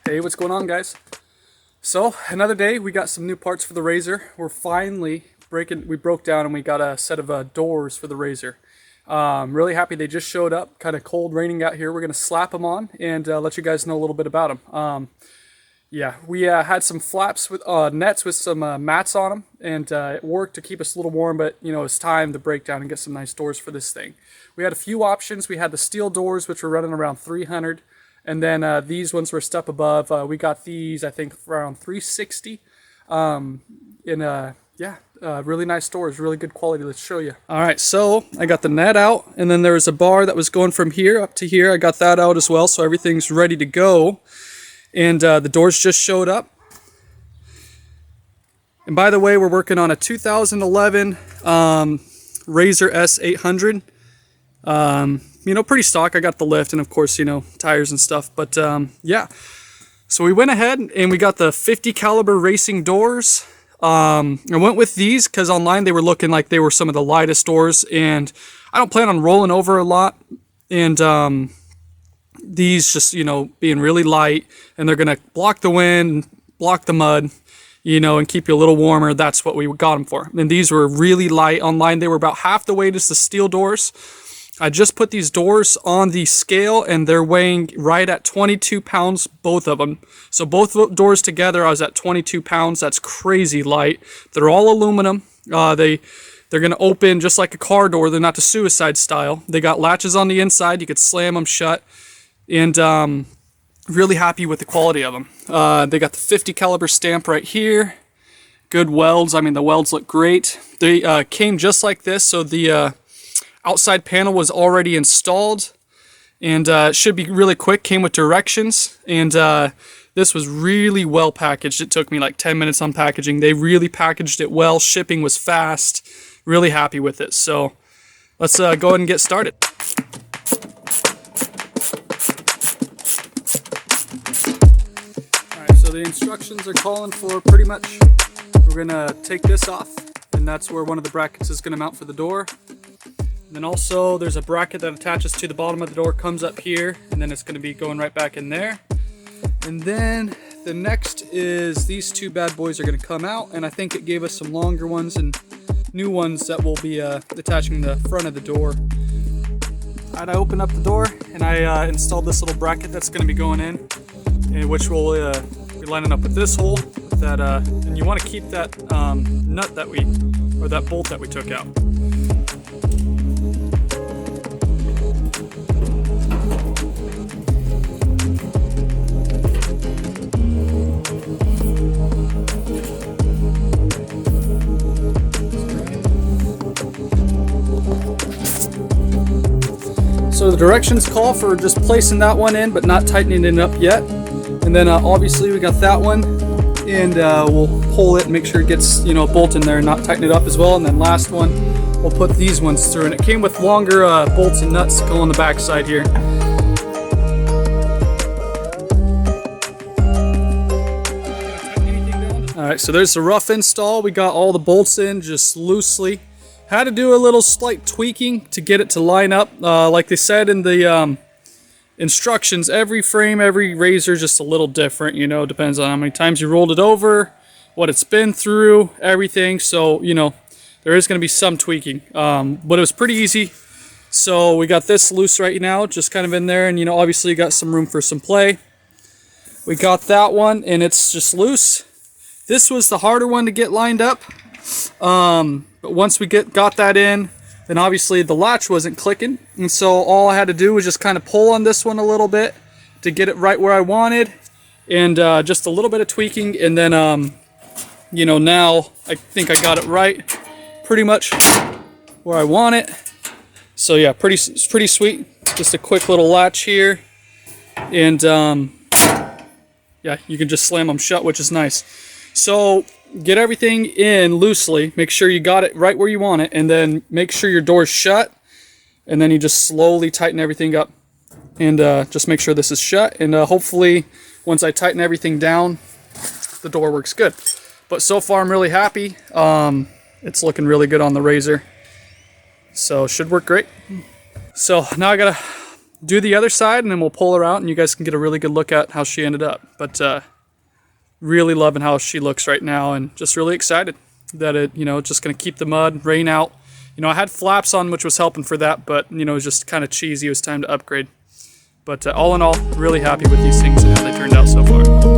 Hey, what's going on, guys? So another day, we got some new parts for the Razor. We're finally we broke down and we got a set of doors for the Razor. Really happy they just showed up. Kind of cold, raining out here. We're gonna slap them on and let you guys know a little bit about them. Yeah, we had some flaps with nets with some mats on them, and it worked to keep us a little warm. But you know, it's time to break down and get some nice doors for this thing. We had a few options. We had the steel doors, which were running around 300. And then these ones were a step above. We got these, I think, for around 360. Really nice doors, really good quality. Let's show you. All right, so I got the net out, and then there was a bar that was going from here up to here. I got that out as well, so everything's ready to go. And the doors just showed up. And by the way, we're working on a 2011 Razor S800. You know, pretty stock. I got the lift and of course, you know, tires and stuff, but yeah. So we went ahead and we got the 50 caliber racing doors. I went with these because online they were looking like they were some of the lightest doors, and I don't plan on rolling over a lot, and these just, you know, being really light, and they're gonna block the wind, block the mud, you know, and keep you a little warmer. That's what we got them for. And these were really light. Online they were about half the weight as the steel doors. I just put these doors on the scale and they're weighing right at 22 pounds, both of them. So both doors together, I was at 22 pounds. That's crazy light. They're all aluminum. They're going to open just like a car door. They're not the suicide style. They got latches on the inside. You could slam them shut. And really happy with the quality of them. They got the 50 caliber stamp right here. Good welds. I mean, the welds look great. They came just like this. So the outside panel was already installed, and it should be really quick. Came with directions, and this was really well packaged. It took me like 10 minutes on packaging. They really packaged it well. Shipping was fast. Really happy with it. So let's go ahead and get started. Alright, so the instructions are calling for pretty much, we're gonna take this off, and that's where one of the brackets is gonna mount for the door. And then also there's a bracket that attaches to the bottom of the door, comes up here, and then it's going to be going right back in there. And then the next is these two bad boys are going to come out, and I think it gave us some longer ones and new ones that will be attaching the front of the door. I opened up the door and I installed this little bracket that's going to be going in, and which will be lining up with this hole. That and you want to keep that nut that that bolt that we took out. So the directions call for just placing that one in, but not tightening it up yet. And then obviously we got that one, and we'll pull it and make sure it gets, you know, a bolt in there and not tighten it up as well. And then last one, we'll put these ones through. And it came with longer bolts and nuts to go on the back side here. All right, so there's the rough install. We got all the bolts in just loosely. Had to do a little slight tweaking to get it to line up. Like they said in the instructions, every frame, every Razor, just a little different, you know, depends on how many times you rolled it over, what it's been through, everything. So, you know, there is going to be some tweaking, but it was pretty easy. So we got this loose right now, just kind of in there, and, you know, obviously you got some room for some play. We got that one, and it's just loose. This was the harder one to get lined up. But once we got that in, then obviously the latch wasn't clicking, and so all I had to do was just kind of pull on this one a little bit to get it right where I wanted, and just a little bit of tweaking, and then you know, now I think I got it right pretty much where I want it. So yeah, pretty sweet. Just a quick little latch here, and yeah, you can just slam them shut, which is nice. So get everything in loosely, make sure you got it right where you want it, and then make sure your door's shut, and then you just slowly tighten everything up, and just make sure this is shut, and hopefully once I tighten everything down, the door works good. But so far I'm really happy. It's looking really good on the Razor, so should work great. So now I gotta do the other side, and then we'll pull her out, and you guys can get a really good look at how she ended up. But really loving how she looks right now, and just really excited that it, you know, just going to keep the mud, rain out. You know, I had flaps on, which was helping for that, but, you know, it was just kind of cheesy. It was time to upgrade. But all in all, really happy with these things and how they turned out so far.